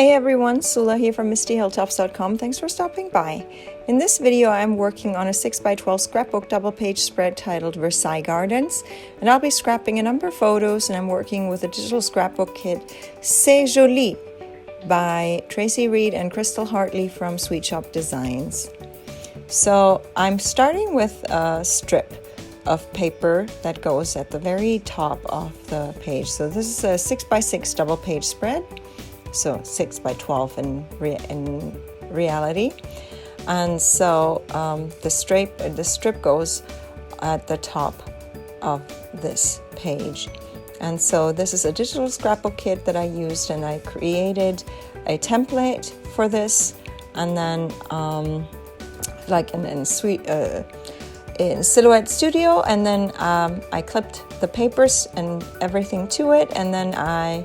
Hey everyone, Sula here from MistyHilltops.com. Thanks for stopping by. In this video, I'm working on a 6x12 scrapbook double-page spread titled Versailles Gardens, and I'll be scrapping a number of photos, and I'm working with a digital scrapbook kit, C'est Jolie, by Traci and Krystal Hartley from Sweetshoppe Designs. So I'm starting with a strip of paper that goes at the very top of the page. So this is a 6x6 double-page spread. So 6x12 in reality, and so the strip goes at the top of this page. And so this is a digital scrapbook kit that I used, and I created a template for this, and then like in Silhouette Studio, and then I clipped the papers and everything to it, and then I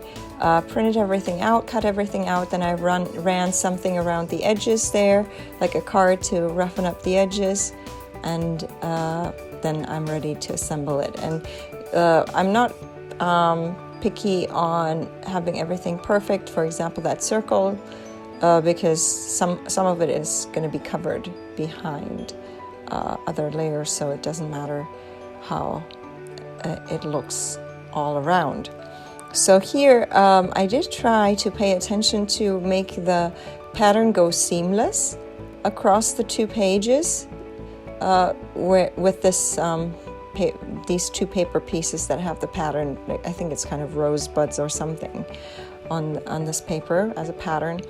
printed everything out, cut everything out, then I ran something around the edges there, like a card to roughen up the edges, and then I'm ready to assemble it. And I'm not picky on having everything perfect. For example, that circle, because some of it is going to be covered behind other layers, so it doesn't matter how it looks all around. So here, I did try to pay attention to make the pattern go seamless across the two pages with this these two paper pieces that have the pattern. I think it's kind of rosebuds or something on this paper as a pattern.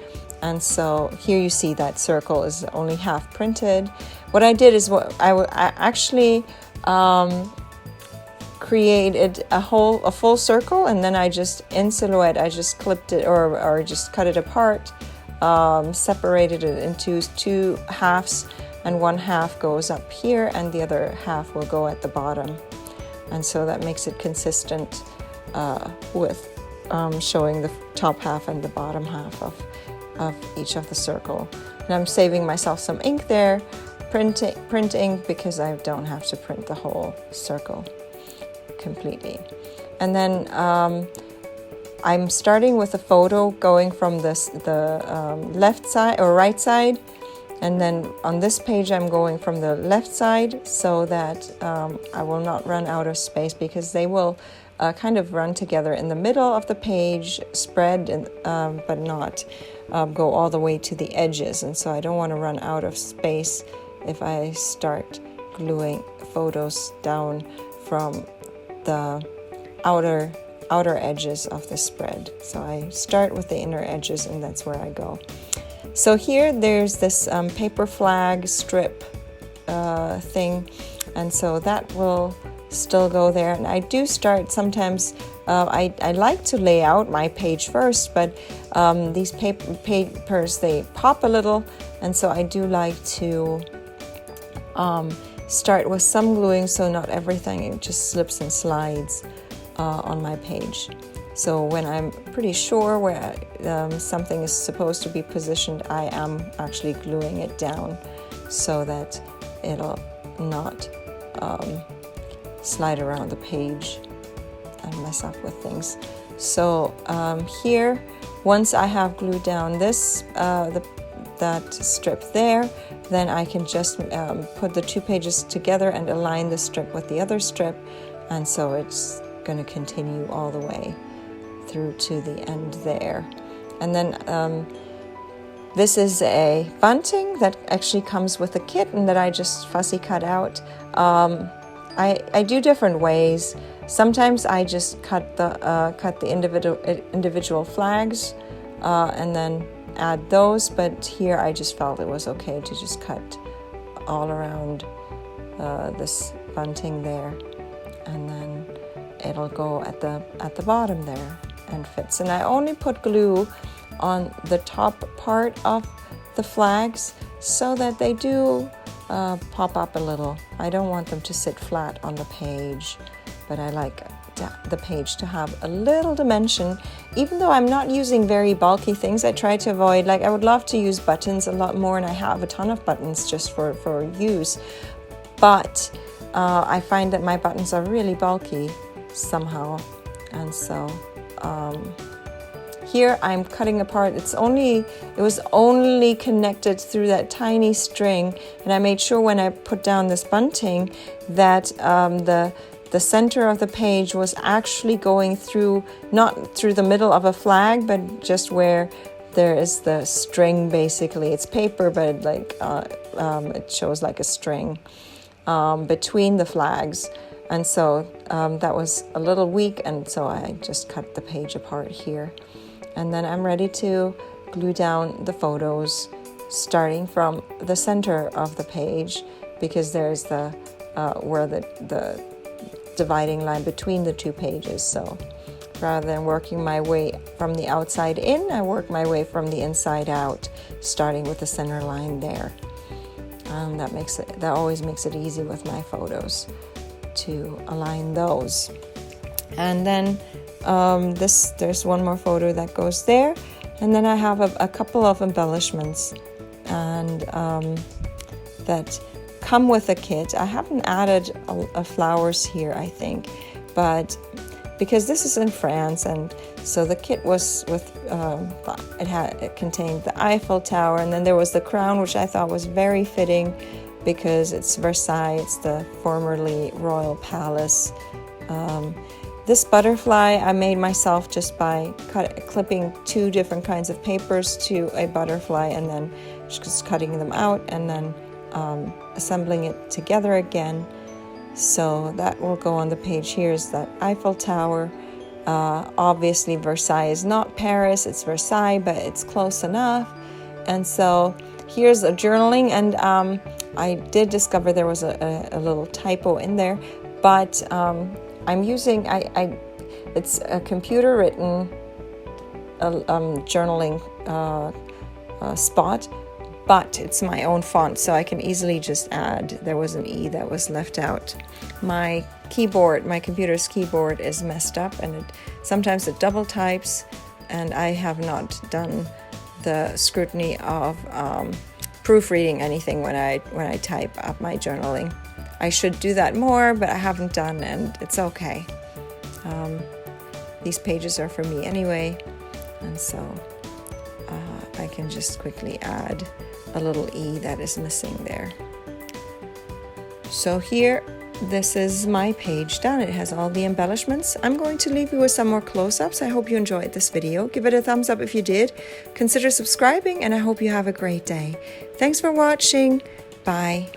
And so here you see that circle is only half printed. What I did is I actually created a full circle, and then I just in Silhouette I just clipped it or just cut it apart, separated it into two halves, and one half goes up here and the other half will go at the bottom, and so that makes it consistent with showing the top half and the bottom half of each of the circle. And I'm saving myself some ink there, print ink, because I don't have to print the whole circle completely. And then I'm starting with a photo going from the left side or right side, and then on this page I'm going from the left side, so that I will not run out of space, because they will kind of run together in the middle of the page spread, and but not go all the way to the edges. And so I don't want to run out of space if I start gluing photos down from the outer edges of the spread. So I start with the inner edges, and that's where I go. So here there's this paper flag strip thing, and so that will still go there. And I do start sometimes, I like to lay out my page first, but these papers, they pop a little, and so I do like to start with some gluing, so not everything it just slips and slides on my page. So when I'm pretty sure where something is supposed to be positioned, I am actually gluing it down so that it'll not slide around the page and mess up with things. So here, once I have glued down this that strip there, then I can just put the two pages together and align the strip with the other strip, and so it's going to continue all the way through to the end there. And then this is a bunting that actually comes with a kit, and that I just fussy cut out. I do different ways. Sometimes I just cut the individual flags and then add those, but here I just felt it was okay to just cut all around this bunting there, and then it'll go at the bottom there and fits. And I only put glue on the top part of the flags so that they do pop up a little. I don't want them to sit flat on the page, but I like the page to have a little dimension. Even though I'm not using very bulky things, I try to avoid, like I would love to use buttons a lot more, and I have a ton of buttons just for use, but I find that my buttons are really bulky somehow. And so here I'm cutting apart. It was only connected through that tiny string, and I made sure when I put down this bunting that the center of the page was actually going through, not through the middle of a flag, but just where there is the string. Basically, it's paper, but like it shows like a string between the flags. And so that was a little weak, and so I just cut the page apart here. And then I'm ready to glue down the photos, starting from the center of the page, because there's the where the dividing line between the two pages. So rather than working my way from the outside in, I work my way from the inside out, starting with the center line there. That always makes it easy with my photos to align those. And then there's one more photo that goes there, and then I have a couple of embellishments and that come with a kit. I haven't added a flowers here, I think, but because this is in France, and so the kit was with it contained the Eiffel Tower, and then there was the crown, which I thought was very fitting because it's Versailles, it's the formerly royal palace. This butterfly I made myself just by clipping two different kinds of papers to a butterfly, and then just cutting them out and then assembling it together again. So that will go on the page. Here's that Eiffel Tower. Obviously Versailles is not Paris, it's Versailles, but it's close enough. And so here's a journaling, and I did discover there was a little typo in there, but I'm using, it's a computer written journaling spot, but it's my own font, so I can easily just add. There was an E that was left out. My computer's keyboard is messed up, and sometimes it double types, and I have not done the scrutiny of proofreading anything when I type up my journaling. I should do that more, but I haven't done, and it's okay. These pages are for me anyway, and so I can just quickly add a little E that is missing there. So here, this is my page done. It has all the embellishments. I'm going to leave you with some more close-ups. I hope you enjoyed this video. Give it a thumbs up if you did. Consider subscribing, and I hope you have a great day. Thanks for watching. Bye.